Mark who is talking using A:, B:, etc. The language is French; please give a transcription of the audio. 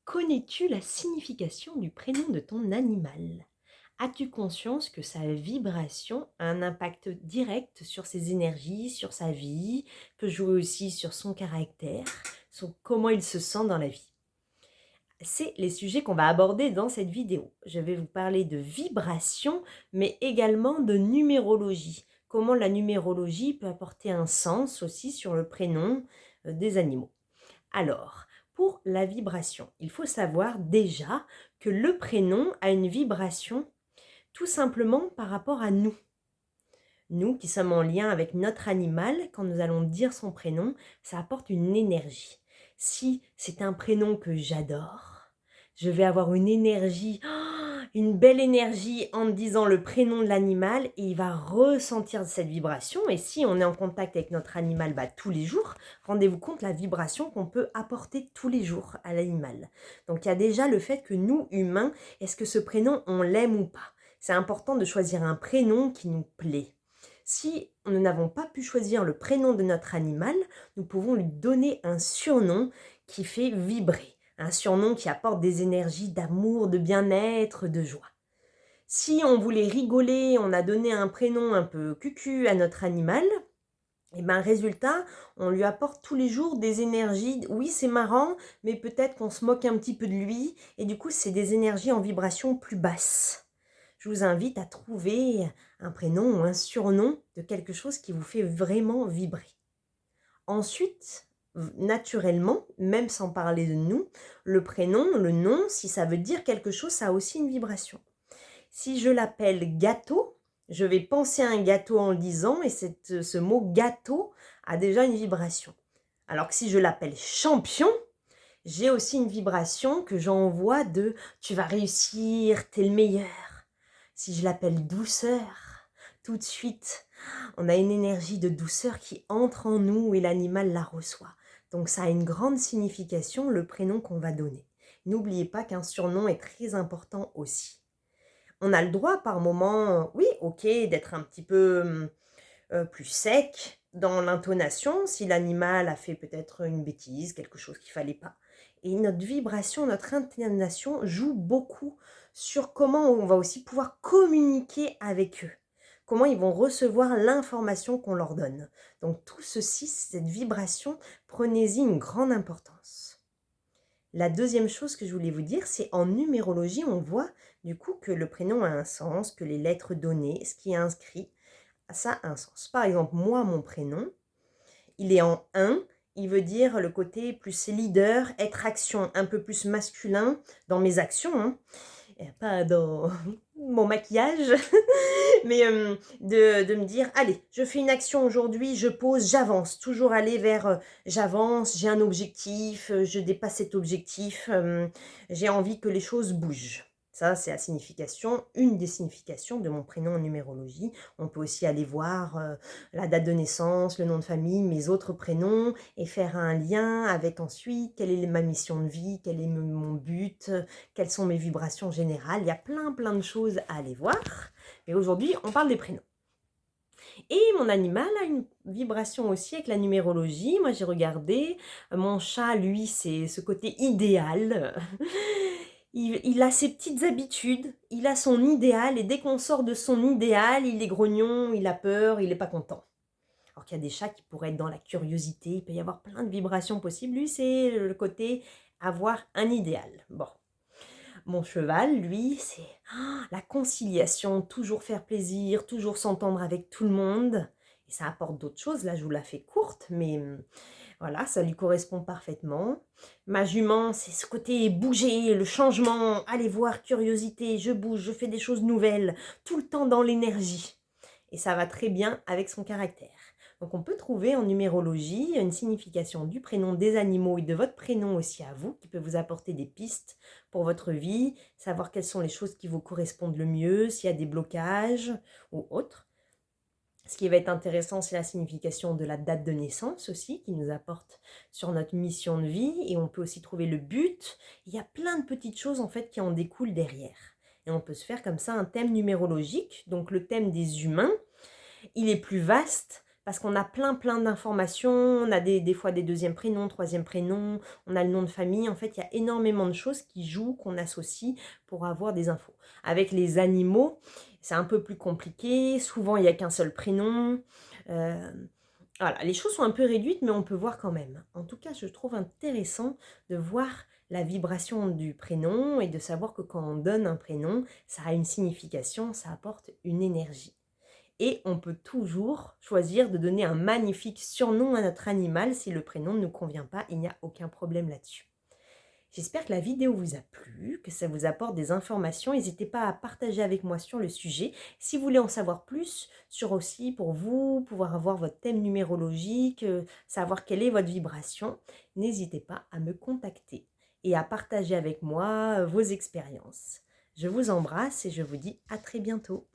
A: Connais-tu la signification du prénom de ton animal? As-tu conscience que sa vibration a un impact direct sur ses énergies, sur sa vie, peut jouer aussi sur son caractère, sur comment il se sent dans la vie? C'est les sujets qu'on va aborder dans cette vidéo. Je vais vous parler de vibration, mais également de numérologie. Comment la numérologie peut apporter un sens aussi sur le prénom des animaux. Alors, pour la vibration, il faut savoir déjà que le prénom a une vibration tout simplement par rapport à nous. Nous qui sommes en lien avec notre animal, quand nous allons dire son prénom, ça apporte une énergie. Si c'est un prénom que j'adore, je vais avoir une énergie, une belle énergie en disant le prénom de l'animal et il va ressentir cette vibration. Et si on est en contact avec notre animal tous les jours, rendez-vous compte la vibration qu'on peut apporter tous les jours à l'animal. Donc il y a déjà le fait que nous, humains, est-ce que ce prénom, on l'aime ou pas? C'est important de choisir un prénom qui nous plaît. Si nous n'avons pas pu choisir le prénom de notre animal, nous pouvons lui donner un surnom qui fait vibrer, un surnom qui apporte des énergies d'amour, de bien-être, de joie. Si on voulait rigoler, on a donné un prénom un peu cucu à notre animal, et ben résultat, on lui apporte tous les jours des énergies. Oui, c'est marrant, mais peut-être qu'on se moque un petit peu de lui, et du coup, c'est des énergies en vibration plus basse. Je vous invite à trouver un prénom ou un surnom de quelque chose qui vous fait vraiment vibrer. Ensuite, naturellement, même sans parler de nous, le prénom, le nom, si ça veut dire quelque chose, ça a aussi une vibration. Si je l'appelle gâteau, je vais penser à un gâteau en le disant et ce mot gâteau a déjà une vibration. Alors que si je l'appelle champion, j'ai aussi une vibration que j'envoie de tu vas réussir, t'es le meilleur. Si je l'appelle douceur, tout de suite, on a une énergie de douceur qui entre en nous et l'animal la reçoit. Donc ça a une grande signification, le prénom qu'on va donner. N'oubliez pas qu'un surnom est très important aussi. On a le droit par moment, oui, ok, d'être un petit peu plus sec dans l'intonation, si l'animal a fait peut-être une bêtise, quelque chose qu'il ne fallait pas. Et notre vibration, notre intonation joue beaucoup sur comment on va aussi pouvoir communiquer avec eux, comment ils vont recevoir l'information qu'on leur donne. Donc tout ceci, cette vibration, prenez-y une grande importance. La deuxième chose que je voulais vous dire, c'est en numérologie, on voit du coup que le prénom a un sens, que les lettres données, ce qui est inscrit, ça a un sens. Par exemple, moi, mon prénom, il est en 1, il veut dire le côté plus leader, être action, un peu plus masculin dans mes actions, hein, et pas dans mon maquillage, mais de me dire, allez, je fais une action aujourd'hui, je pose, j'avance, toujours aller vers, j'avance, j'ai un objectif, je dépasse cet objectif, j'ai envie que les choses bougent. Ça, c'est la signification, une des significations de mon prénom en numérologie. On peut aussi aller voir la date de naissance, le nom de famille, mes autres prénoms et faire un lien avec ensuite quelle est ma mission de vie, quel est mon but, quelles sont mes vibrations générales. Il y a plein de choses à aller voir. Mais aujourd'hui, on parle des prénoms. Et mon animal a une vibration aussi avec la numérologie. Moi, j'ai regardé. Mon chat, lui, c'est ce côté idéal. Il a ses petites habitudes, il a son idéal, et dès qu'on sort de son idéal, il est grognon, il a peur, il n'est pas content. Alors qu'il y a des chats qui pourraient être dans la curiosité, il peut y avoir plein de vibrations possibles. Lui, c'est le côté avoir un idéal. Bon. Mon cheval, lui, c'est la conciliation, toujours faire plaisir, toujours s'entendre avec tout le monde. Et ça apporte d'autres choses. Là, je vous la fais courte, mais voilà, ça lui correspond parfaitement. Ma jument, c'est ce côté bouger, le changement, aller voir, curiosité, je bouge, je fais des choses nouvelles, tout le temps dans l'énergie. Et ça va très bien avec son caractère. Donc on peut trouver en numérologie une signification du prénom des animaux et de votre prénom aussi à vous, qui peut vous apporter des pistes pour votre vie, savoir quelles sont les choses qui vous correspondent le mieux, s'il y a des blocages ou autres. Ce qui va être intéressant, c'est la signification de la date de naissance aussi, qui nous apporte sur notre mission de vie. Et on peut aussi trouver le but. Il y a plein de petites choses en fait qui en découlent derrière. Et on peut se faire comme ça un thème numérologique. Donc le thème des humains, il est plus vaste parce qu'on a plein d'informations, on a des fois des deuxièmes prénoms, troisième prénoms, on a le nom de famille. En fait, il y a énormément de choses qui jouent, qu'on associe pour avoir des infos. Avec les animaux, c'est un peu plus compliqué. Souvent, il n'y a qu'un seul prénom. Euh, voilà, les choses sont un peu réduites, mais on peut voir quand même. En tout cas, je trouve intéressant de voir la vibration du prénom et de savoir que quand on donne un prénom, ça a une signification, ça apporte une énergie. Et on peut toujours choisir de donner un magnifique surnom à notre animal si le prénom ne nous convient pas, il n'y a aucun problème là-dessus. J'espère que la vidéo vous a plu, que ça vous apporte des informations. N'hésitez pas à partager avec moi sur le sujet. Si vous voulez en savoir plus sur aussi pour vous, pouvoir avoir votre thème numérologique, savoir quelle est votre vibration, n'hésitez pas à me contacter et à partager avec moi vos expériences. Je vous embrasse et je vous dis à très bientôt.